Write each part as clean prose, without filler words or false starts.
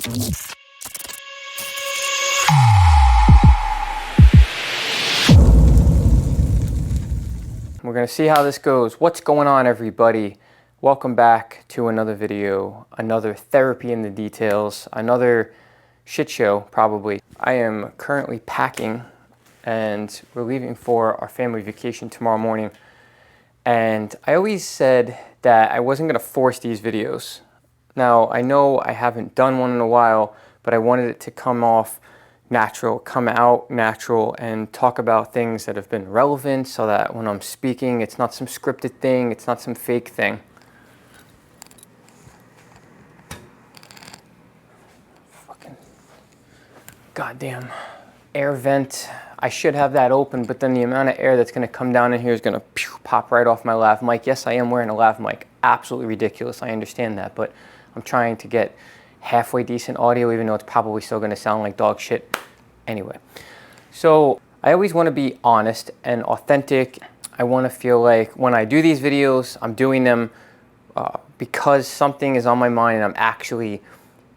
We're gonna see how this goes. What's going on, everybody? Welcome back to another video, another therapy in the details, another shit show, probably. I am currently packing and we're leaving for our family vacation tomorrow morning. And I always said that I wasn't gonna force these videos. Now, I know I haven't done one in a while, but I wanted it to come off natural, come out natural, and talk about things that have been relevant so that when I'm speaking, it's not some scripted thing, it's not some fake thing. Fucking goddamn air vent. I should have that open, but then the amount of air that's gonna come down in here is gonna pop right off my lav mic. Yes, I am wearing a lav mic. Absolutely ridiculous, I understand that, but I'm trying to get halfway decent audio, even though it's probably still gonna sound like dog shit anyway. So I always wanna be honest and authentic. I wanna feel like when I do these videos, I'm doing them because something is on my mind and I'm actually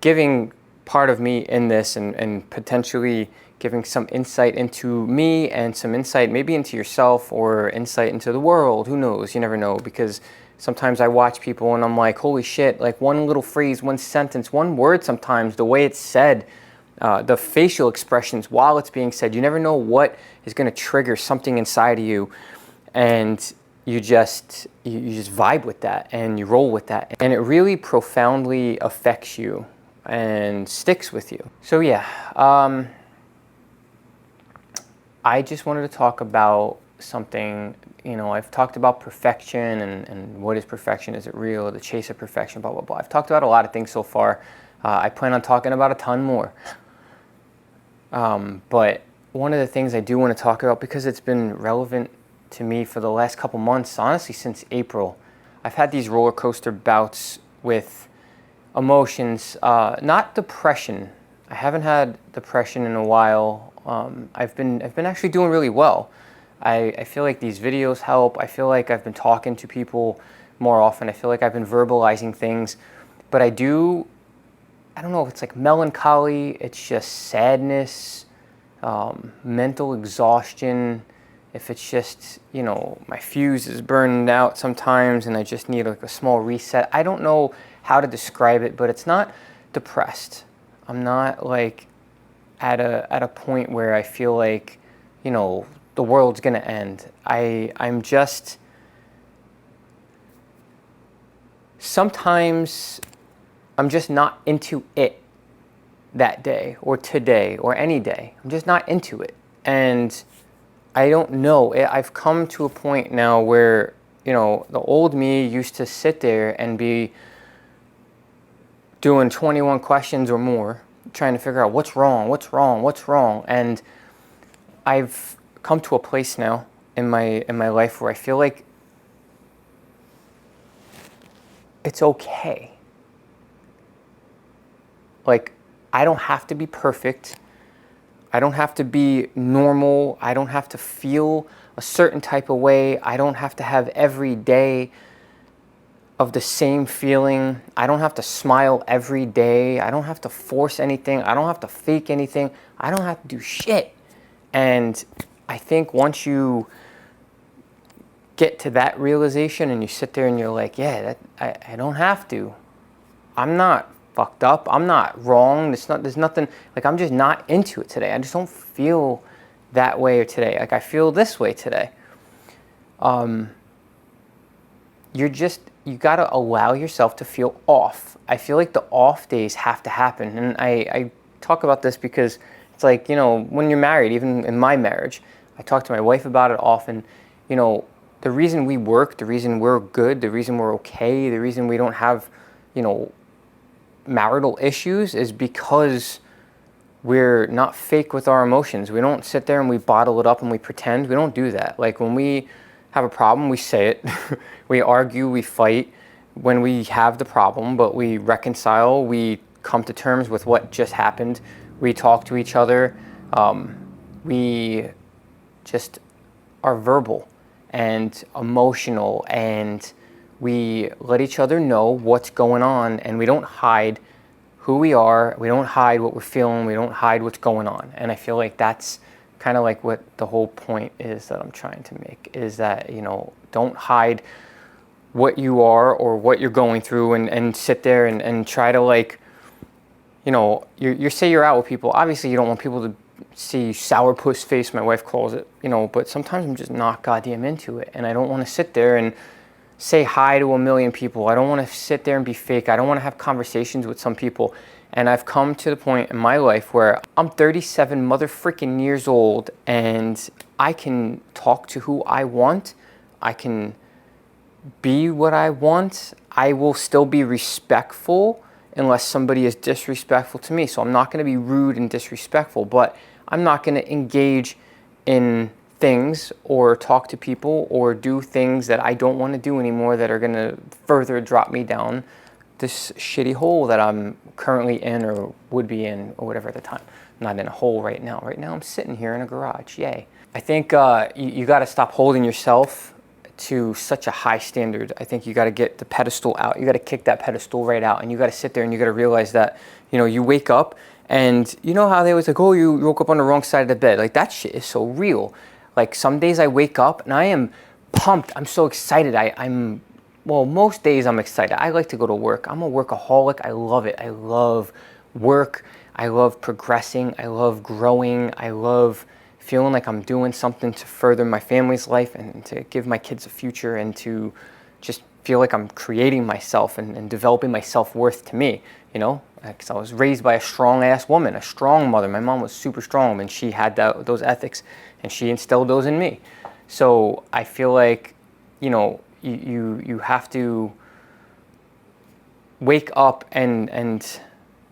giving part of me in this and potentially giving some insight into me and some insight maybe into yourself or insight into the world. Who knows? You never know, because sometimes I watch people and I'm like, holy shit, like one little phrase, one sentence, one word sometimes, the way it's said, the facial expressions while it's being said, you never know what is going to trigger something inside of you, and you just vibe with that and you roll with that, and it really profoundly affects you and sticks with you. So yeah, I just wanted to talk about something. You know, I've talked about perfection and what is perfection, is it real, the chase of perfection, blah, blah, blah. I've talked about a lot of things so far. I plan on talking about a ton more. But one of the things I do want to talk about, because it's been relevant to me for the last couple months, honestly since April, I've had these roller coaster bouts with emotions, not depression. I haven't had depression in a while. I've been actually doing really well. I feel like these videos help. I feel like I've been talking to people more often. I feel like I've been verbalizing things, but I don't know if it's like melancholy, it's just sadness, mental exhaustion, if it's just, you know, my fuse is burning out sometimes and I just need like a small reset. I don't know how to describe it, but it's not depressed. I'm not like at a point where I feel like, you know, the world's gonna end. I'm just, sometimes I'm just not into it that day or today or any day. I'm just not into it. And I don't know, I've come to a point now where, you know, the old me used to sit there and be doing 21 questions or more, trying to figure out what's wrong, what's wrong, what's wrong. And I've come to a place now in my life where I feel like it's okay. Like, I don't have to be perfect. I don't have to be normal. I don't have to feel a certain type of way. I don't have to have every day of the same feeling. I don't have to smile every day. I don't have to force anything. I don't have to fake anything. I don't have to do shit. And I think once you get to that realization and you sit there and you're like, yeah, I don't have to. I'm not fucked up. I'm not wrong. There's nothing, like, I'm just not into it today. I just don't feel that way today. Like, I feel this way today. You gotta allow yourself to feel off. I feel like the off days have to happen. And I talk about this because it's like, you know, when you're married, even in my marriage, I talk to my wife about it often. You know, the reason we work, the reason we're good, the reason we're okay, the reason we don't have, you know, marital issues is because we're not fake with our emotions. We don't sit there and we bottle it up and we pretend. We don't do that. Like, when we have a problem, we say it. We argue, we fight when we have the problem, but we reconcile, we come to terms with what just happened. We talk to each other. We just are verbal and emotional, and we let each other know what's going on, and we don't hide who we are. We don't hide what we're feeling. We don't hide what's going on. And I feel like that's kind of like what the whole point is that I'm trying to make, is that, don't hide what you are or what you're going through, and sit there and try to, like, you say you're out with people. Obviously, you don't want people to see sourpuss face, my wife calls it, but sometimes I'm just not goddamn into it. And I don't want to sit there and say hi to a million people. I don't want to sit there and be fake. I don't want to have conversations with some people. And I've come to the point in my life where I'm 37 motherfucking years old, and I can talk to who I want. I can be what I want. I will still be respectful unless somebody is disrespectful to me. So I'm not going to be rude and disrespectful, but I'm not going to engage in things or talk to people or do things that I don't want to do anymore that are going to further drop me down this shitty hole that I'm currently in or would be in or whatever at the time. I'm not in a hole right now. Right now I'm sitting here in a garage. Yay. I think you got to stop holding yourself to such a high standard. I think you got to get the pedestal out. You got to kick that pedestal right out, and you got to sit there and you got to realize that, you wake up, and you know how they was like, oh, you woke up on the wrong side of the bed. Like, that shit is so real. Like, some days I wake up and I am pumped. I'm so excited. Well, most days I'm excited. I like to go to work. I'm a workaholic. I love it. I love work. I love progressing. I love growing. I love feeling like I'm doing something to further my family's life and to give my kids a future, and to just feel like I'm creating myself and developing my self-worth to me, because I was raised by a strong-ass woman, a strong mother. My mom was super strong, and she had those ethics, and she instilled those in me. So I feel like, you have to wake up and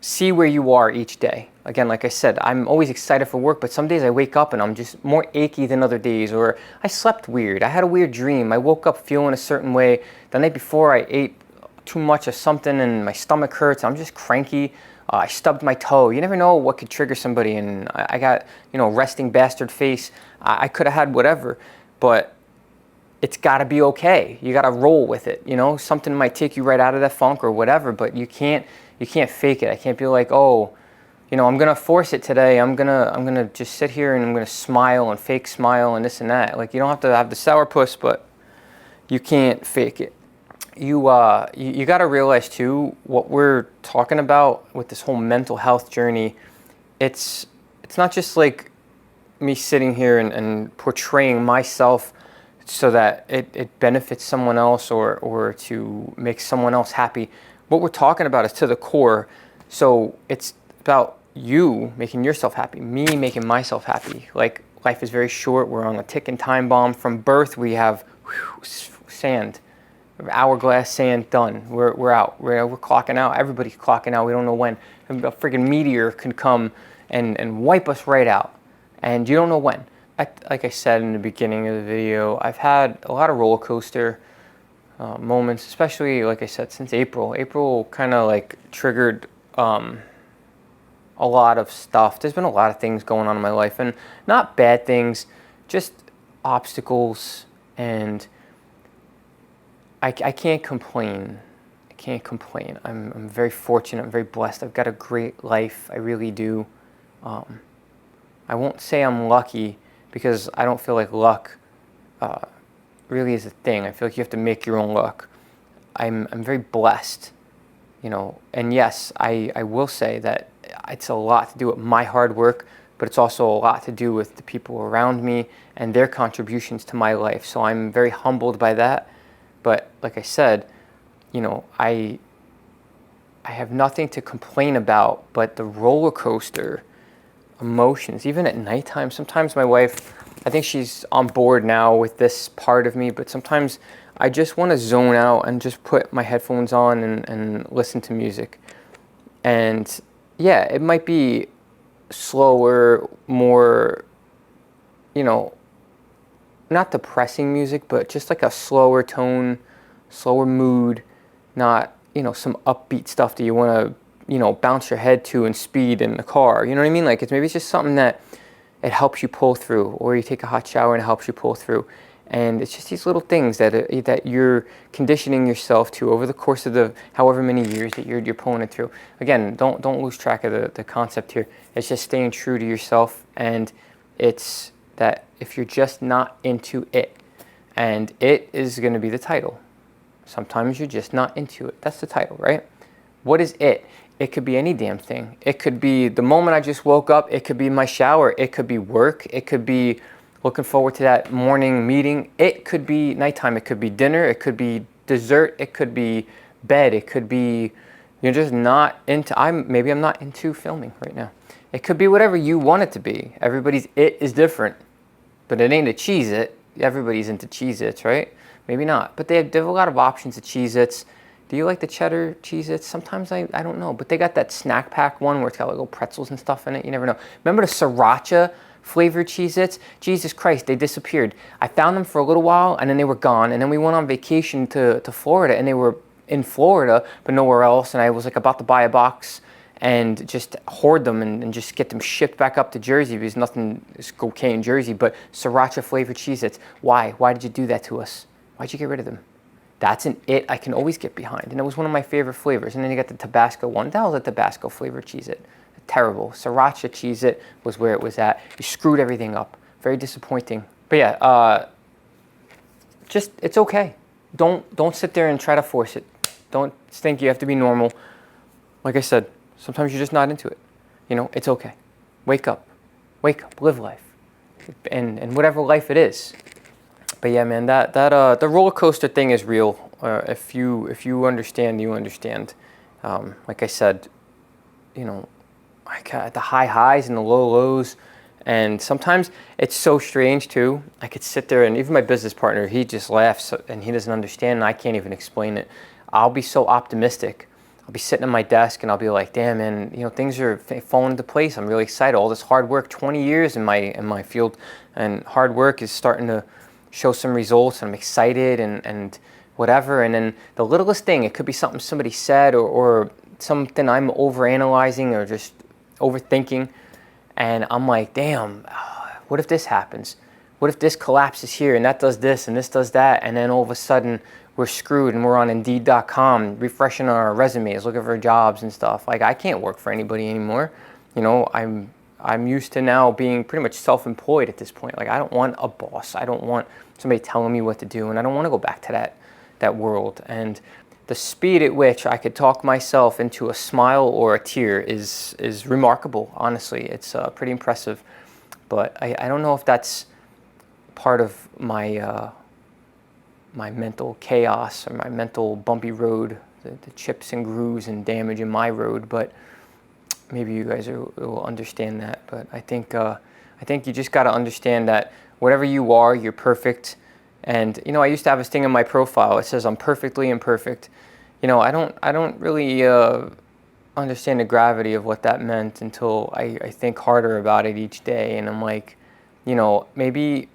see where you are each day. Again, like I said, I'm always excited for work, but some days I wake up and I'm just more achy than other days, or I slept weird. I had a weird dream. I woke up feeling a certain way. The night before I ate too much of something and my stomach hurts. I'm just cranky. I stubbed my toe. You never know what could trigger somebody, and I got, resting bastard face. I could have had whatever, but it's got to be okay. You got to roll with it. Something might take you right out of that funk or whatever, but you can't fake it. I can't be like, oh, I'm gonna force it today. I'm gonna just sit here and I'm gonna smile and fake smile and this and that. Like, you don't have to have the sourpuss, but you can't fake it. You got to realize too, what we're talking about with this whole mental health journey. It's not just like me sitting here and portraying myself so that it benefits someone else or to make someone else happy. What we're talking about is to the core. So it's about you making yourself happy, me making myself happy. Like, life is very short. We're on a ticking time bomb. From birth, we have sand, hourglass sand, done. We're out. We're clocking out. Everybody's clocking out. We don't know when. A freaking meteor can come and wipe us right out, and you don't know when. Like I said in the beginning of the video, I've had a lot of roller coaster moments, especially, like I said, since April. April kind of like triggered a lot of stuff. There's been a lot of things going on in my life, and not bad things, just obstacles, and I can't complain. I can't complain. I'm very fortunate. I'm very blessed. I've got a great life. I really do. I won't say I'm lucky, because I don't feel like luck really is a thing. I feel like you have to make your own luck. I'm very blessed, and yes, I will say that it's a lot to do with my hard work, but it's also a lot to do with the people around me and their contributions to my life. So I'm very humbled by that. But like I said, I have nothing to complain about but the roller coaster emotions, even at nighttime. Sometimes my wife, I think she's on board now with this part of me, but sometimes I just want to zone out and just put my headphones on and listen to music. And yeah, it might be slower, more, not depressing music, but just like a slower tone, slower mood, not, some upbeat stuff that you want to, bounce your head to and speed in the car. You know what I mean? Like, maybe it's just something that it helps you pull through, or you take a hot shower and it helps you pull through. And it's just these little things that you're conditioning yourself to over the course of the however many years that you're pulling it through. Again, don't lose track of the concept here. It's just staying true to yourself, and it's that if you're just not into it, and it is going to be the title. Sometimes you're just not into it. That's the title, right? What is it? It could be any damn thing. It could be the moment I just woke up. It could be my shower. It could be work. It could be looking forward to that morning meeting. It could be nighttime. It could be dinner. It could be dessert. It could be bed. It could be you're just not into, maybe I'm not into filming right now. It could be whatever you want it to be. Everybody's it is different, but it ain't a Cheez-It. Everybody's into Cheez-Its, right? Maybe not, but they have a lot of options of Cheez-Its. Do you like the cheddar Cheez-Its? Sometimes I don't know, but they got that snack pack one where it's got like little pretzels and stuff in it. You never know. Remember the sriracha flavored Cheez-Its? Jesus Christ, they disappeared. I found them for a little while and then they were gone. And then we went on vacation to Florida and they were in Florida, but nowhere else. And I was like about to buy a box and just hoard them and just get them shipped back up to Jersey because nothing is okay in Jersey, but sriracha flavored Cheez-Its. Why? Why did you do that to us? Why'd you get rid of them? That's an it I can always get behind. And it was one of my favorite flavors. And then you got the Tabasco one. That was a Tabasco flavored Cheez-It. Terrible. Sriracha Cheez-It was where it was at. You screwed everything up. Very disappointing. But yeah, just, it's okay. Don't sit there and try to force it. Don't think you have to be normal. Like I said, sometimes you're just not into it. You know, it's okay. Wake up, live life. And whatever life it is. But yeah, man, the roller coaster thing is real. If you understand, you understand. Like I said, you know, the high highs and the low lows, and sometimes it's so strange too. I could sit there, and even my business partner, he just laughs and he doesn't understand, and I can't even explain it. I'll be so optimistic. I'll be sitting at my desk and I'll be like, damn, man, you know, things are falling into place. I'm really excited. All this hard work, 20 years in my field, and hard work is starting to show some results, and I'm excited and whatever. And then the littlest thing, it could be something somebody said or something I'm overanalyzing or just overthinking, and I'm like, damn, what if this happens? What if this collapses here and that does this and this does that, and then all of a sudden we're screwed and we're on Indeed.com refreshing our resumes, looking for jobs and stuff. Like, I can't work for anybody anymore. You know, I'm used to now being pretty much self-employed at this point. Like, I don't want a boss. I don't want somebody telling me what to do, and I don't want to go back to that world. And the speed at which I could talk myself into a smile or a tear is remarkable, honestly. It's pretty impressive. But I don't know if that's part of my my mental chaos or my mental bumpy road, the chips and grooves and damage in my road, but maybe you guys will understand that. But I think you just got to understand that whatever you are, you're perfect. And you know, I used to have this thing in my profile. It says I'm perfectly imperfect. You know, I don't really understand the gravity of what that meant until I think harder about it each day. And I'm like, you know, maybe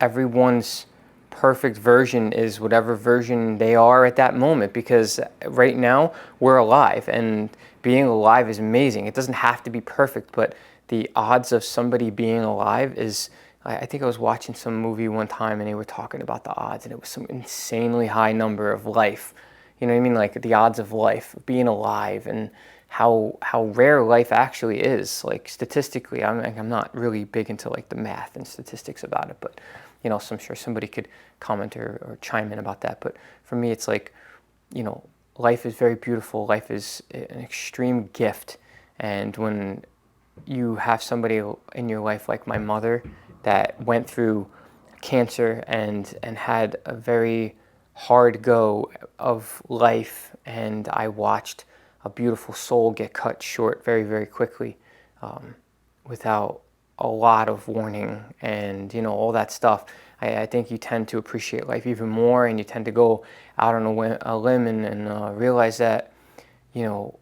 everyone's perfect version is whatever version they are at that moment, because right now we're alive, and being alive is amazing. It doesn't have to be perfect, but the odds of somebody being alive is, I think I was watching some movie one time and they were talking about the odds, and it was some insanely high number of life. You know what I mean? Like the odds of life, being alive, and how rare life actually is. Like statistically, I'm not really big into like the math and statistics about it, but you know, so I'm sure somebody could comment or chime in about that. But for me, it's like, you know, life is very beautiful. Life is an extreme gift. And when you have somebody in your life like my mother that went through cancer and had a very hard go of life, and I watched a beautiful soul get cut short very, very quickly, without a lot of warning and, you know, all that stuff. I think you tend to appreciate life even more, and you tend to go out on a limb and realize that, you know,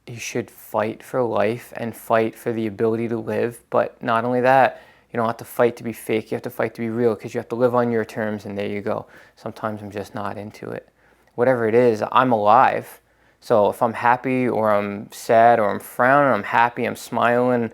you should fight for life and fight for the ability to live. But not only that, you don't have to fight to be fake. You have to fight to be real, because you have to live on your terms, and there you go. Sometimes I'm just not into it. Whatever it is, I'm alive. So if I'm happy or I'm sad or I'm frowning, I'm happy, I'm smiling,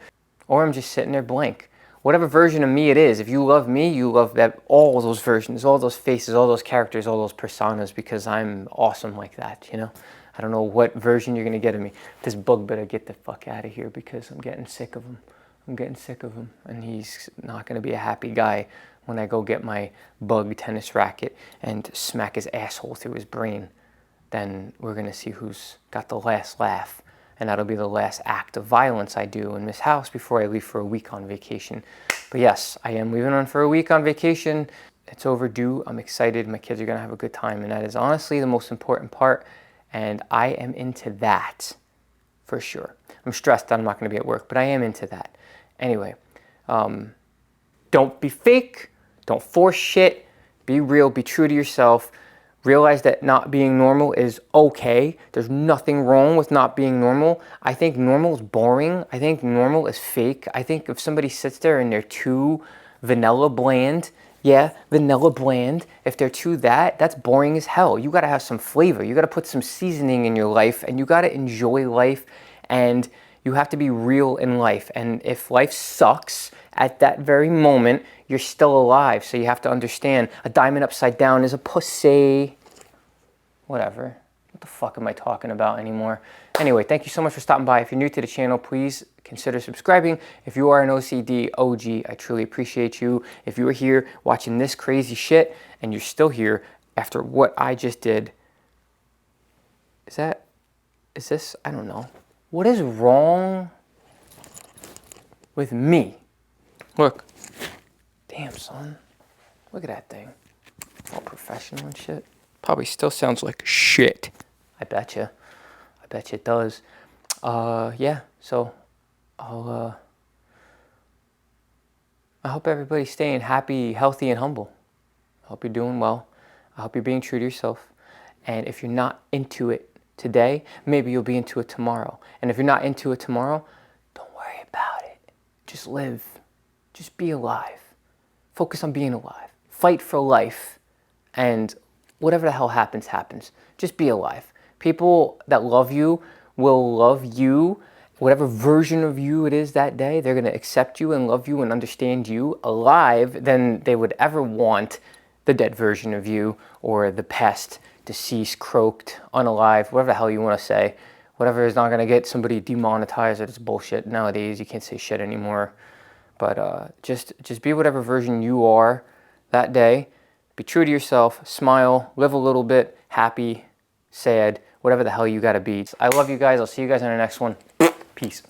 or I'm just sitting there blank. whatever version of me it is. If you love me, you love that, all those versions, all those faces, all those characters, all those personas, because I'm awesome like that, you know? I don't know what version you're gonna get of me. This bug better get the fuck out of here because I'm getting sick of him. I'm getting sick of him, and he's not gonna be a happy guy when I go get my bug tennis racket and smack his asshole through his brain. Then we're gonna see who's got the last laugh, and that'll be the last act of violence I do in this house before I leave for a week on vacation. But yes, I am leaving on for a week on vacation. It's overdue. I'm excited. My kids are gonna have a good time, and that is honestly the most important part, and I am into that for sure. I'm stressed that I'm not gonna be at work, but I am into that. Anyway, don't be fake, don't force shit, be real, be true to yourself. Realize that not being normal is okay. There's nothing wrong with not being normal. I think normal is boring. I think normal is fake. I think if somebody sits there and they're too vanilla bland, yeah, vanilla bland, if they're too that's boring as hell. You gotta have some flavor. You gotta put some seasoning in your life, and you gotta enjoy life, and you have to be real in life. And if life sucks at that very moment, you're still alive. So you have to understand a diamond upside down is a pussy. Whatever. What the fuck am I talking about anymore? Anyway, thank you so much for stopping by. If you're new to the channel, please consider subscribing. If you are an OCD OG, I truly appreciate you. If you are here watching this crazy shit and you're still here after what I just did, is this, I don't know. What is wrong with me? Look. Damn, son. Look at that thing. All professional and shit. Probably still sounds like shit. I betcha. I bet you it does. Yeah, so I hope everybody's staying happy, healthy, and humble. I hope you're doing well. I hope you're being true to yourself. And if you're not into it today, maybe you'll be into it tomorrow. And if you're not into it tomorrow, don't worry about it. Just live. Just be alive. Focus on being alive. Fight for life. And whatever the hell happens, happens. Just be alive. People that love you will love you. Whatever version of you it is that day, they're going to accept you and love you and understand you alive than they would ever want the dead version of you, or the past, deceased, croaked, unalive, whatever the hell you want to say. Whatever is not going to get somebody demonetized. It's bullshit. Nowadays, you can't say shit anymore. But just be whatever version you are that day. Be true to yourself. Smile. Live a little bit. Happy. Sad. Whatever the hell you got to be. I love you guys. I'll see you guys in the next one. Peace.